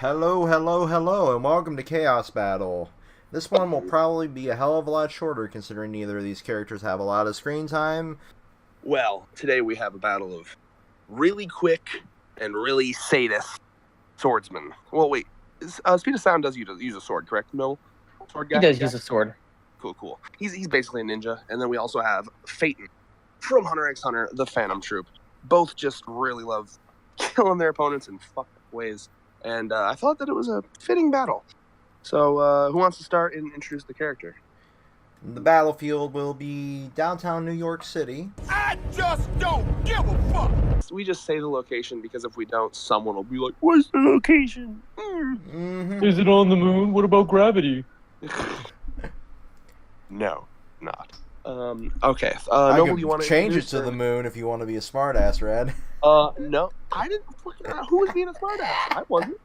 Hello, hello, hello, and welcome to Chaos Battle. This one will probably be a hell of a lot shorter considering neither of these characters have a lot of screen time. Well, today we have a battle of really quick and really sadist swordsmen. Well, wait. Speed of Sound does use a sword, correct? No? Sword guy? He does use a sword. Cool. He's basically a ninja. And then we also have Feitan from Hunter x Hunter, the Phantom Troop. Both just really love killing their opponents in fucked up ways. And I thought that it was a fitting battle. So, who wants to start and introduce the character? The battlefield will be downtown New York City. I just don't give a fuck. We just say the location because if we don't, someone will be like, "Where's the location?" Mm-hmm. Is it on the moon? What about gravity? No, not. Okay. I Noble, could you want to change it to the moon if you want to be a smartass, Red. No, I didn't. Who was being a smartass? I wasn't.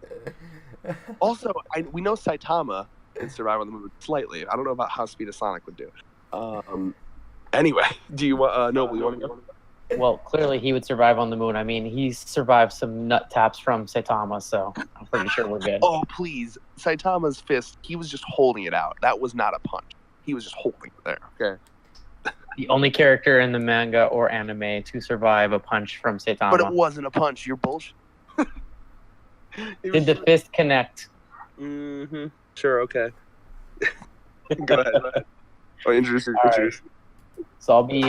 Also, we know Saitama can survive on the moon slightly. I don't know about how Speed of Sonic would do. Anyway, do you want Noble? You want to go? Well, clearly he would survive on the moon. I mean, he's survived some nut taps from Saitama, so I'm pretty sure we're good. Oh, please. Saitama's fist, he was just holding it out. That was not a punch. He was just holding it there, okay? The only character in the manga or anime to survive a punch from Saitama. But it wasn't a punch. You're bullshit. Did the fist connect? Mm-hmm. Sure, okay. Go ahead. Oh, introduce. Right. So I'll be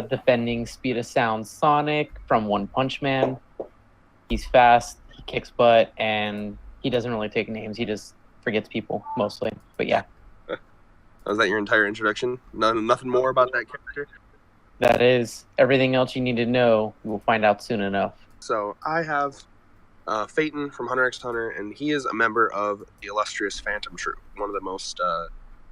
defending Speed of Sound Sonic from One Punch Man. He's fast, he kicks butt, and he doesn't really take names. He just forgets people, mostly. But yeah. Was that your entire introduction? Nothing more about that character? That is everything else you need to know. We'll find out soon enough. So I have Feitan from Hunter x Hunter, and he is a member of the illustrious Phantom Troop. One of the most,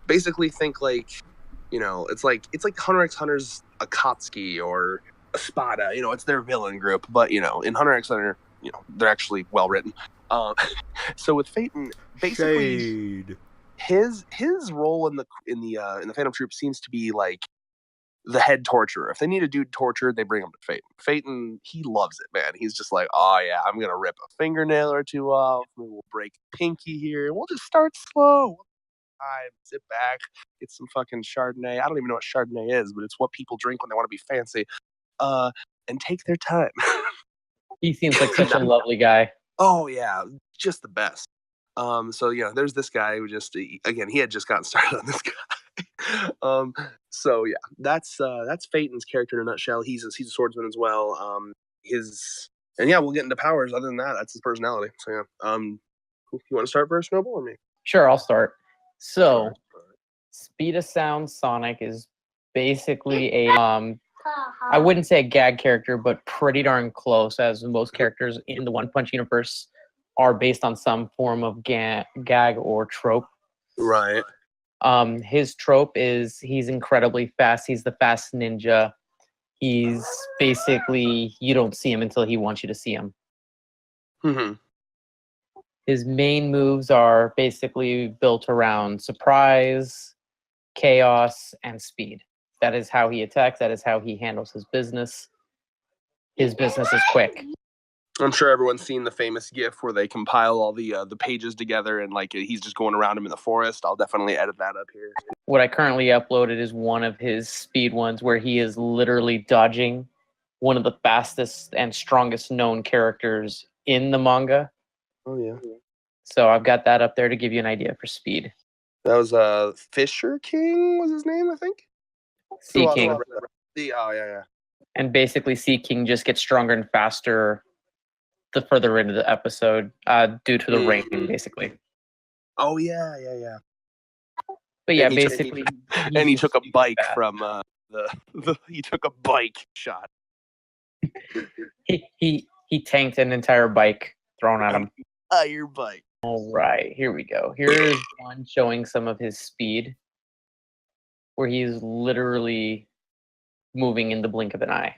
basically think like, it's like Hunter x Hunter's Akatsuki or Espada. It's their villain group. But in Hunter x Hunter, they're actually well written. So with Feitan, basically. Shade. His role in the Phantom Troop seems to be like the head torturer. If they need a dude tortured, they bring him to Feitan. Feitan, he loves it, man. He's just like, oh yeah, I'm gonna rip a fingernail or two off. We'll break a pinky here. We'll just start slow. Sit back, get some fucking Chardonnay. I don't even know what Chardonnay is, but it's what people drink when they want to be fancy. And take their time. He seems like such a lovely guy. Oh yeah, just the best. So there's this guy who he had just gotten started on this guy. So yeah, that's Phaeton's character in a nutshell. He's a swordsman as well. We'll get into powers. Other than that, that's his personality. So yeah. You want to start first, Noble, or me? Sure, I'll start. So, Speed of Sound Sonic is basically a I wouldn't say a gag character, but pretty darn close, as most characters in the One Punch universe are based on some form of gag or trope. Right. His trope is he's incredibly fast. He's the fast ninja. He's basically, you don't see him until he wants you to see him. Mm-hmm. His main moves are basically built around surprise, chaos, and speed. That is how he attacks. That is how he handles his business. His business is quick. I'm sure everyone's seen the famous GIF where they compile all the pages together and like he's just going around him in the forest. I'll definitely edit that up here. What I currently uploaded is one of his speed ones where he is literally dodging one of the fastest and strongest known characters in the manga. Oh yeah. So I've got that up there to give you an idea for speed. That was Fisher King was his name, I think. Sea King. Oh yeah. And basically Sea King just gets stronger and faster the further into the episode, due to the rain, basically. Oh yeah. But yeah, basically, he took a bike from he took a bike shot. He tanked an entire bike thrown at him. Your bike. All right, here we go. Here's one showing some of his speed, where he's literally moving in the blink of an eye.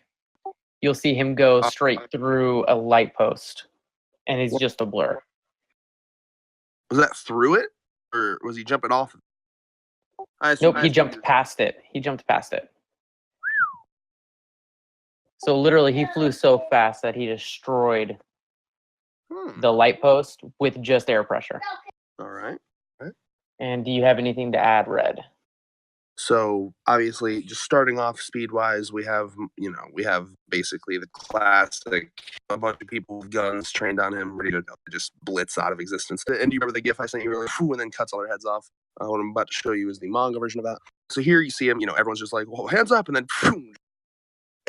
You'll see him go straight through a light post, and it's just a blur. Was that through it, or was he jumping off? Nope, he jumped past it. So literally, he flew so fast that he destroyed the light post with just air pressure. All right. And do you have anything to add, Red? So obviously, just starting off speed wise, we have basically the classic, a bunch of people with guns trained on him, ready to just blitz out of existence. And do you remember the GIF I sent you earlier? And then cuts all their heads off. What I'm about to show you is the manga version of that. So here you see him, everyone's just like, well, hands up, and then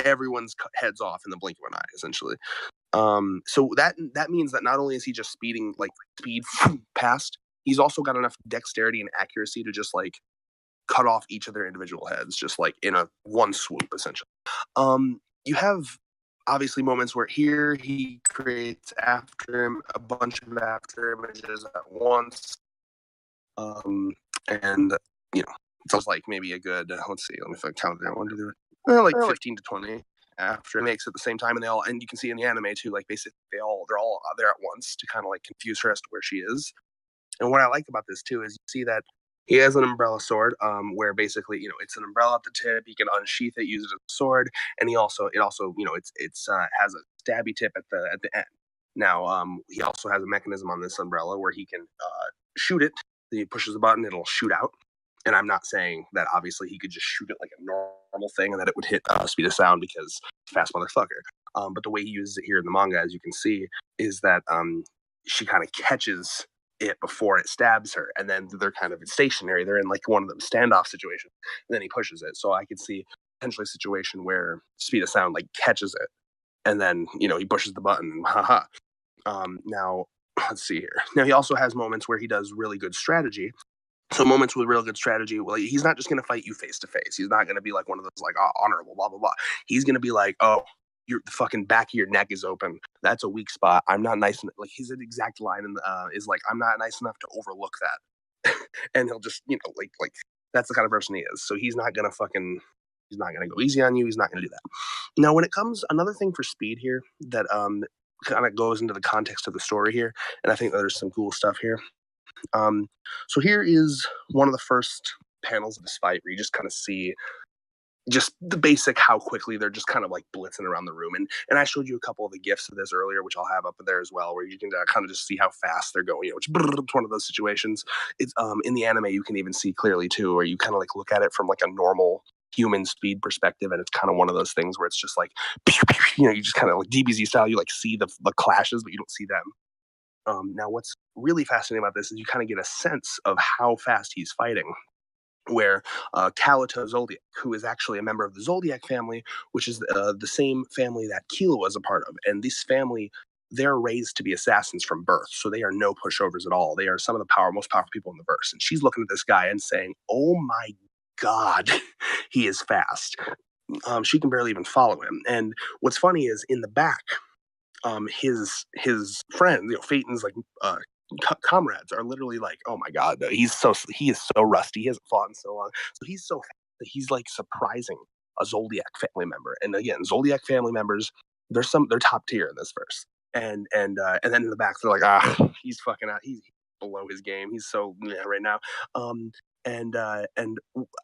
everyone's heads off in the blink of an eye, essentially. So that means that not only is he just speed past, he's also got enough dexterity and accuracy to just like cut off each of their individual heads, just like in a one swoop, essentially. You have obviously moments where here he creates after him a bunch of after images at once. And it's also like maybe a good, let's see, let me if I count it. 1, 2, 3, like 15 to 20 after it makes at the same time, and you can see in the anime too, like basically they're all there at once to kind of like confuse her as to where she is. And what I like about this too is you see that he has an umbrella sword, where basically it's an umbrella at the tip. He can unsheath it, use it as a sword, and it also has a stabby tip at the end. Now he also has a mechanism on this umbrella where he can shoot it. He pushes a button, it'll shoot out. And I'm not saying that obviously he could just shoot it like a normal thing and that it would hit speed of sound because fast motherfucker. But the way he uses it here in the manga, as you can see, is that she kind of catches it before it stabs her, and then they're kind of stationary. They're in like one of them standoff situations. And then he pushes it. So I could see potentially a situation where speed of sound like catches it, and then he pushes the button and haha. Now let's see here. Now he also has moments where he does really good strategy. So moments with real good strategy, well, he's not just going to fight you face to face. He's not going to be like one of those like honorable, blah, blah, blah. He's going to be like, oh, the fucking back of your neck is open. That's a weak spot. I'm not nice enough. Like his exact line is like, I'm not nice enough to overlook that. And he'll just, like that's the kind of person he is. So he's not going to go easy on you. He's not going to do that. Now, when it comes, another thing for speed here that kind of goes into the context of the story here. And I think that there's some cool stuff here. So here is one of the first panels of this fight where you just kind of see just the basic how quickly they're just kind of like blitzing around the room. And I showed you a couple of the GIFs of this earlier, which I'll have up there as well, where you can kind of just see how fast they're going. It's one of those situations. It's in the anime you can even see clearly too, where you kind of like look at it from like a normal human speed perspective, and it's kind of one of those things where it's just like you just kind of like DBZ style, you like see the clashes, but you don't see them. Now, what's really fascinating about this is you kind of get a sense of how fast he's fighting, where Kalito Zoldyak, who is actually a member of the Zoldyak family, which is the same family that Kilo was a part of. And this family, they're raised to be assassins from birth. So they are no pushovers at all. They are some of the most powerful people in the verse. And she's looking at this guy and saying, oh my God, he is fast. She can barely even follow him. And what's funny is in the back, his friend, Feitan's like comrades are literally like, oh my God, he is so rusty. He hasn't fought in so long, so he's so fast that he's like surprising a Zoldyak family member. And again, Zoldyak family members, they're top tier in this verse. And then in the back they're like, he's fucking out. He's below his game. He's so right now. And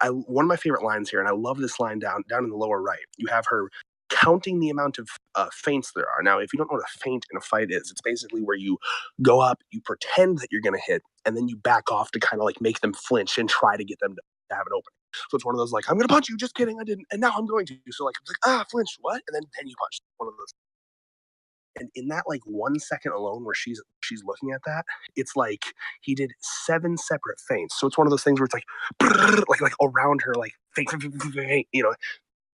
one of my favorite lines here, and I love this line down in the lower right. You have her counting the amount of feints there are. Now, if you don't know what a feint in a fight is, it's basically where you go up, you pretend that you're going to hit, and then you back off to kind of like make them flinch and try to get them to have an opening. So it's one of those like, I'm going to punch you, just kidding, I didn't, and now I'm going to. So like, it's like, flinch, what? And then you punch. One of those. And in that like 1 second alone where she's looking at that, it's like he did 7 separate feints. So it's one of those things where it's like like around her, like feint,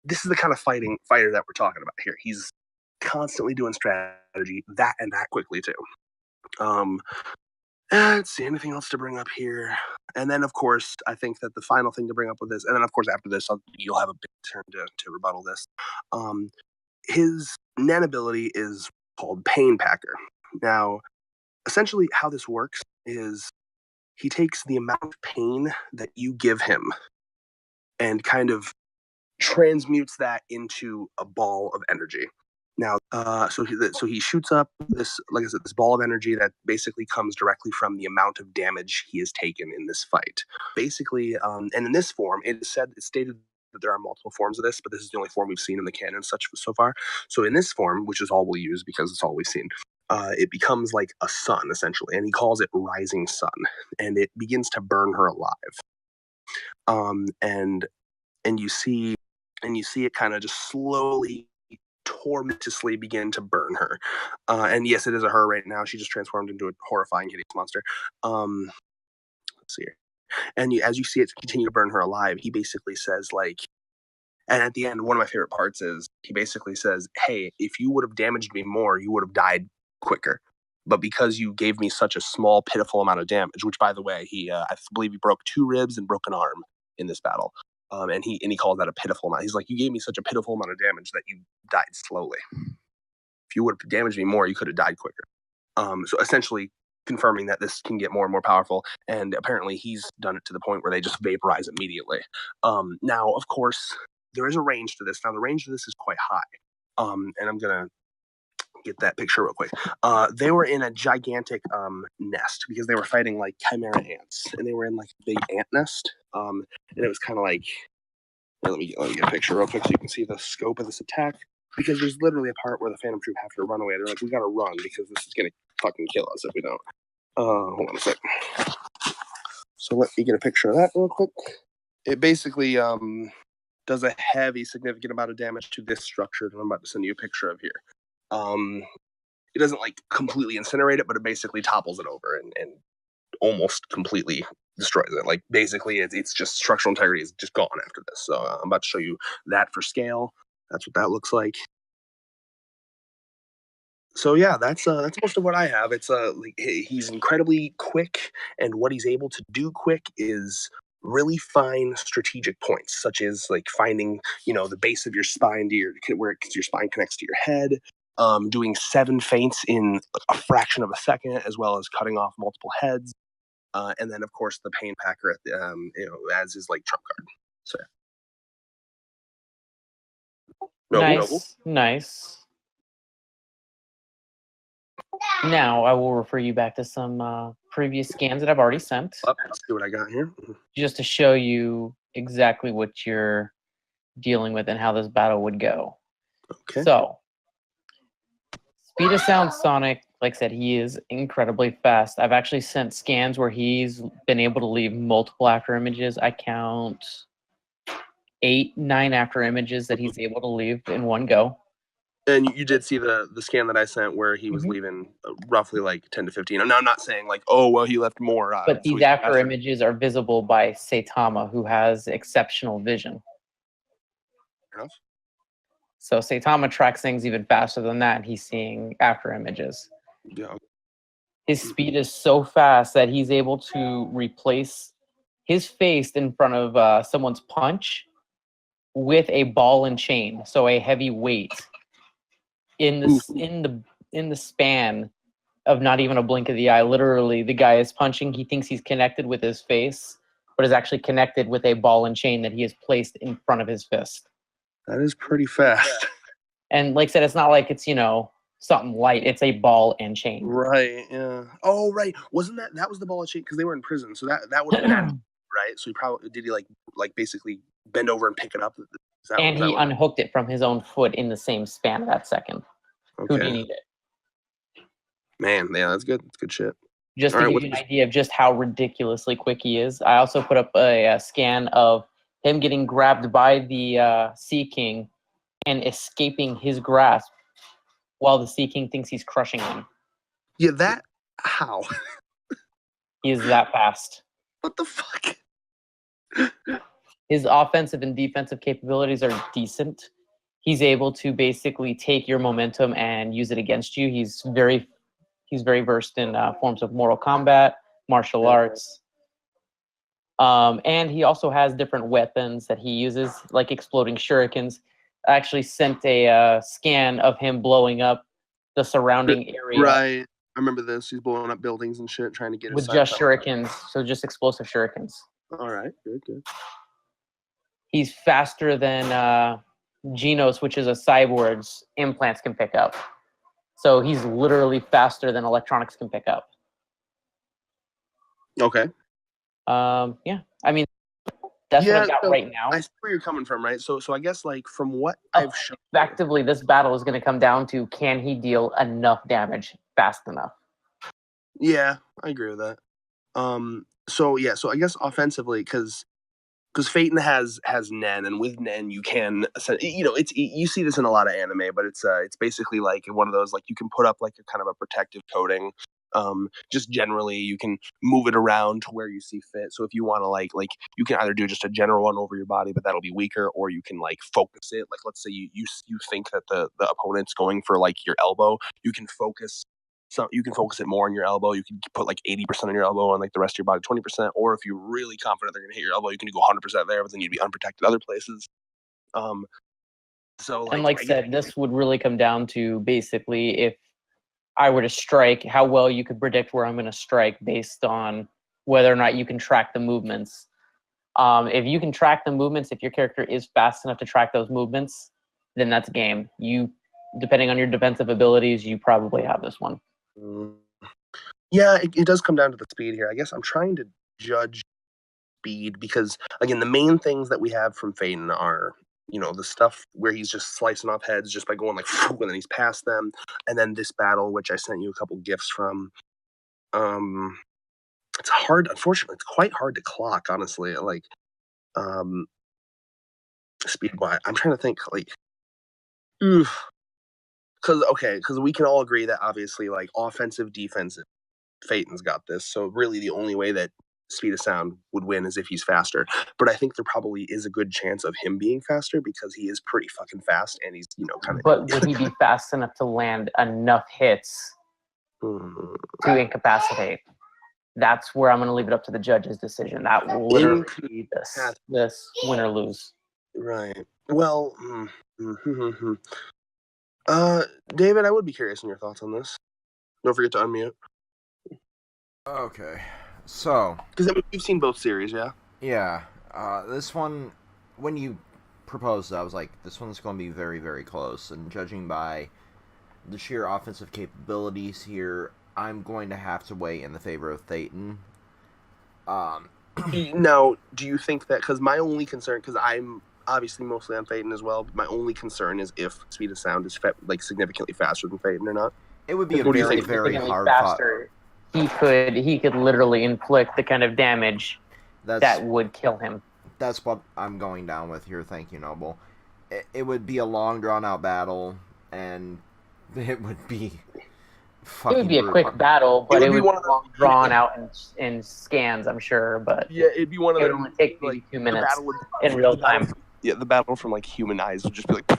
this is the kind of fighter that we're talking about here. He's constantly doing strategy, that quickly too. Let's see, anything else to bring up here? And then, of course, I think that the final thing to bring up with this, and then, of course, after this, you'll have a big turn to rebuttal this. His Nen ability is called Pain Packer. Now, essentially how this works is he takes the amount of pain that you give him and kind of transmutes that into a ball of energy. Now, so he shoots up this, like I said, this ball of energy that basically comes directly from the amount of damage he has taken in this fight. Basically, and in this form, it's stated that there are multiple forms of this, but this is the only form we've seen in the canon so far. So in this form, which is all we'll use because it's all we've seen, it becomes like a sun essentially, and he calls it Rising Sun, and it begins to burn her alive. And you see it kind of just slowly, tormentously begin to burn her. And yes, it is a her right now. She just transformed into a horrifying, hideous monster. Let's see here. And as you see it continue to burn her alive, he basically says, like, and at the end, one of my favorite parts is he basically says, hey, if you would have damaged me more, you would have died quicker. But because you gave me such a small, pitiful amount of damage, which, by the way, I believe he broke 2 ribs and broke an arm in this battle. And he called that a pitiful amount. He's like, you gave me such a pitiful amount of damage that you died slowly. If you would have damaged me more, you could have died quicker. So essentially confirming that this can get more and more powerful. And apparently he's done it to the point where they just vaporize immediately. Now, of course, there is a range to this. Now, the range to this is quite high. And I'm going to get that picture real quick. They were in a gigantic nest because they were fighting like chimera ants, and they were in like a big ant nest. And it was kind of like, let me get a picture real quick so you can see the scope of this attack. Because there's literally a part where the Phantom Troop have to run away. They're like, we gotta run because this is gonna fucking kill us if we don't. Hold on a sec. So let me get a picture of that real quick. It basically does a heavy, significant amount of damage to this structure that I'm about to send you a picture of here. It doesn't like completely incinerate it, but it basically topples it over and almost completely destroys it. Like basically, it's just structural integrity is just gone after this. So I'm about to show you that for scale. That's what that looks like. So yeah, that's most of what I have. It's like, he's incredibly quick, and what he's able to do quick is really fine strategic points, such as like finding the base of your spine to where your spine connects to your head. Doing 7 feints in a fraction of a second, as well as cutting off multiple heads, and then of course the pain packer at the as his like trump card. So Nice, nice. Now I will refer you back to some previous scans that I've already sent, Let's see what I got here. just to show you exactly what you're dealing with and how this battle would go. Okay. So, speed of sound Sonic, like I said, he is incredibly fast. I've actually sent scans where he's been able to leave multiple after images. I count 8, 9 after images that he's able to leave in one go. And you did see the scan that I sent where he was leaving roughly like 10 to 15. Now, I'm not saying like, oh, well, he left more. But these after images are visible by Saitama, who has exceptional vision. Fair enough. So Saitama tracks things even faster than that, and he's seeing after images. Yeah. His speed is so fast that he's able to replace his face in front of someone's punch with a ball and chain, so a heavy weight in the span of not even a blink of the eye. Literally, the guy is punching. He thinks he's connected with his face, but is actually connected with a ball and chain that he has placed in front of his fist. That is pretty fast. And like I said, it's not like it's something light. It's a ball and chain. Right. Yeah. Oh, right. Wasn't that was the ball and chain because they were in prison? So that would have been right. So he probably did he like basically bend over and pick it up. And he unhooked it from his own foot in the same span of that second. Okay. Houdini'd it. Man, yeah, that's good. That's good shit. Just to give you an idea of just how ridiculously quick he is, I also put up a scan of him getting grabbed by the Sea King and escaping his grasp while the Sea King thinks he's crushing him. Yeah, how? He is that fast. What the fuck? His offensive and defensive capabilities are decent. He's able to basically take your momentum and use it against you. He's very versed in forms of Mortal Kombat, martial arts. And he also has different weapons that he uses, like exploding shurikens. I actually sent a scan of him blowing up the surrounding area. Right. I remember this. He's blowing up buildings and shit, trying to get with just shurikens, so just explosive shurikens. All right. Good. He's faster than Genos, which is a cyborg's implants can pick up. So he's literally faster than electronics can pick up. Okay. Yeah. I mean, That's what I've got right now. I see where you're coming from, right? So I guess like from what I've shown, effectively, this battle is going to come down to can he deal enough damage fast enough? Yeah, I agree with that. So I guess offensively, because Phaeton has Nen, and with Nen you can, you see this in a lot of anime, but it's basically like one of those, like, you can put up like a kind of a protective coating. Just generally you can move it around to where you see fit. So if you want to like you can either do just a general one over your body, but that'll be weaker, or you can like focus it. Like, let's say you think that the opponent's going for like your elbow, you can focus. So you can focus it more on your elbow. You can put like 80% on your elbow and like the rest of your body 20%. Or if you're really confident they're going to hit your elbow, you can go 100% there, but then you'd be unprotected other places. And like I said, this would really come down to basically if I were to strike, how well you could predict where I'm going to strike based on whether or not you can track the movements. If you can track the movements, if your character is fast enough to track those movements, then that's game. You, depending on your defensive abilities, you probably have this one. Yeah, it does come down to the speed here. I guess I'm trying to judge speed because, again, the main things that we have from Phaeton are, the stuff where he's just slicing off heads just by going like, and then he's past them. And then this battle, which I sent you a couple gifs from. It's hard. Unfortunately, it's quite hard to clock, honestly. Like, speed-wise, I'm trying to think, like, because we can all agree that obviously, like, offensive, defensive, Phaeton's got this. So really the only way that Speed of Sound would win is if he's faster. But I think there probably is a good chance of him being faster because he is pretty fucking fast and he's, kind of... But would he be fast enough to land enough hits to incapacitate? That's where I'm going to leave it up to the judge's decision. That will literally be this win or lose. Right. Well, David, I would be curious on your thoughts on this. Don't forget to unmute. Okay, so... Because you've seen both series, yeah? Yeah. This one, when you proposed it, I was like, this one's going to be very, very close. And judging by the sheer offensive capabilities here, I'm going to have to weigh in the favor of Phaeton. Now, do you think that... Because my only concern... Because I'm obviously mostly on Phaeton as well. My only concern is if Speed of Sound is significantly faster than Phaeton or not. It would be a very, very hard faster. He could literally inflict the kind of damage that would kill him. That's what I'm going down with here. Thank you, Noble. It would be a long, drawn-out battle, and it would be fucking It would be a quick battle, but it would be long, drawn out in scans, I'm sure. But yeah, it'd be one of them. It would only take maybe 2 minutes in real time. Yeah, the battle from like Human Eyes would just be like.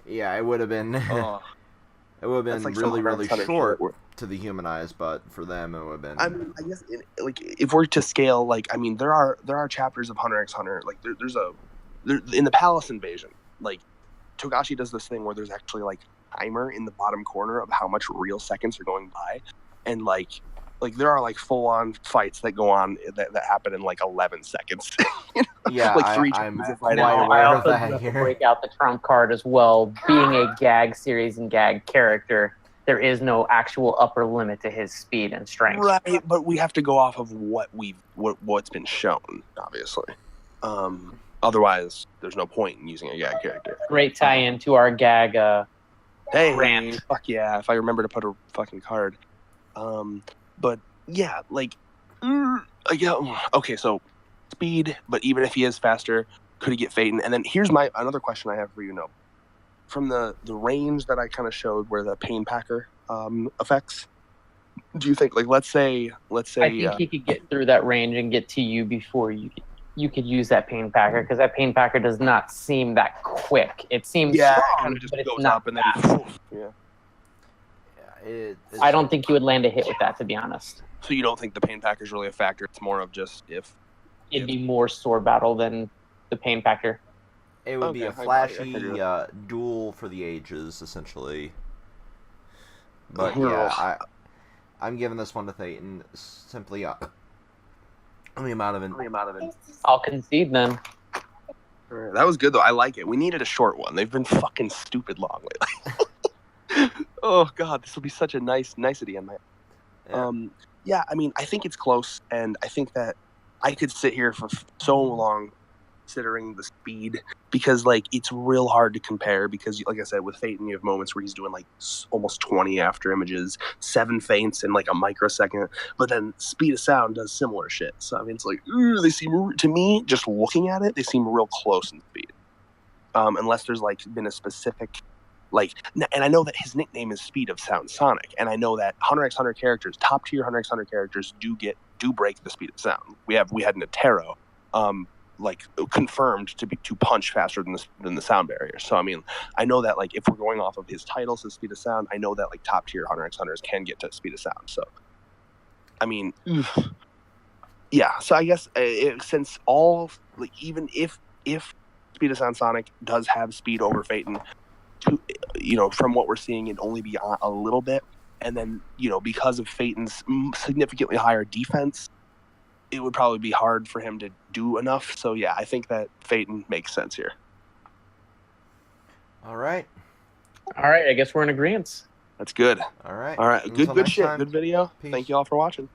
Yeah, it would have been. It would have been like really, really short to the Human Eyes, but for them it would have been. I guess if we're to scale, there are chapters of Hunter x Hunter. Like there's in the Palace Invasion, like Togashi does this thing where there's actually like a timer in the bottom corner of how much real seconds are going by, and like there are like full on fights that go on that happen in like 11 seconds. Yeah, like I'm quite aware of that here. Break out the trump card as well. Being a gag series and gag character, there is no actual upper limit to his speed and strength. Right, but we have to go off of what's been shown, obviously. Otherwise, there's no point in using a gag character. Great tie-in to our gag rant. Fuck yeah, if I remember to put a fucking card. But yeah, okay, so speed, but even if he is faster, could he get Phaeton? And then here's another question I have for you, Nope. From the range that I kind of showed where the Pain Packer affects, do you think, let's say I think he could get through that range and get to you before you could use that Pain Packer, because that Pain Packer does not seem that quick. It seems strong, kind of just but goes it's not up and then I don't think you would land a hit with that, to be honest. So you don't think the Pain Packer is really a factor? It's more of just if... It'd be more sword battle than the Pain Packer. It would be a flashy duel for the ages, essentially. But yeah, I'm giving this one to Phaeton simply on the amount of it. I'll concede then. That was good though. I like it. We needed a short one. They've been fucking stupid long lately. Oh god, this will be such a nicety on that. Yeah, I mean, I think it's close, and I think that I could sit here for so long considering the speed, because like it's real hard to compare, because like I said, with Phaeton you have moments where he's doing like almost 20 after images, 7 feints in like a microsecond, but then speed of sound does similar shit. So I mean, it's like they seem, to me, just looking at it, they seem real close in speed, unless there's like been a specific like, and I know that his nickname is Speed of Sound Sonic, and I know that Hunter x Hunter characters, top tier Hunter x Hunter characters, do break the speed of sound. We had Netero, like confirmed to punch faster than the sound barrier. So I mean, I know that like if we're going off of his titles as Speed of Sound, I know that like top tier Hunter x Hunters can get to Speed of Sound. So I mean, yeah. So I guess since all like, even if Speed of Sound Sonic does have speed over Phaeton, from what we're seeing, it'd only be a little bit, and then because of Phaeton's significantly higher defense, it would probably be hard for him to do enough. So yeah, I think that Phaeton makes sense here. All right. I guess we're in agreement. That's good. All right. Good Until shit. time. Good video. Peace. Thank you all for watching.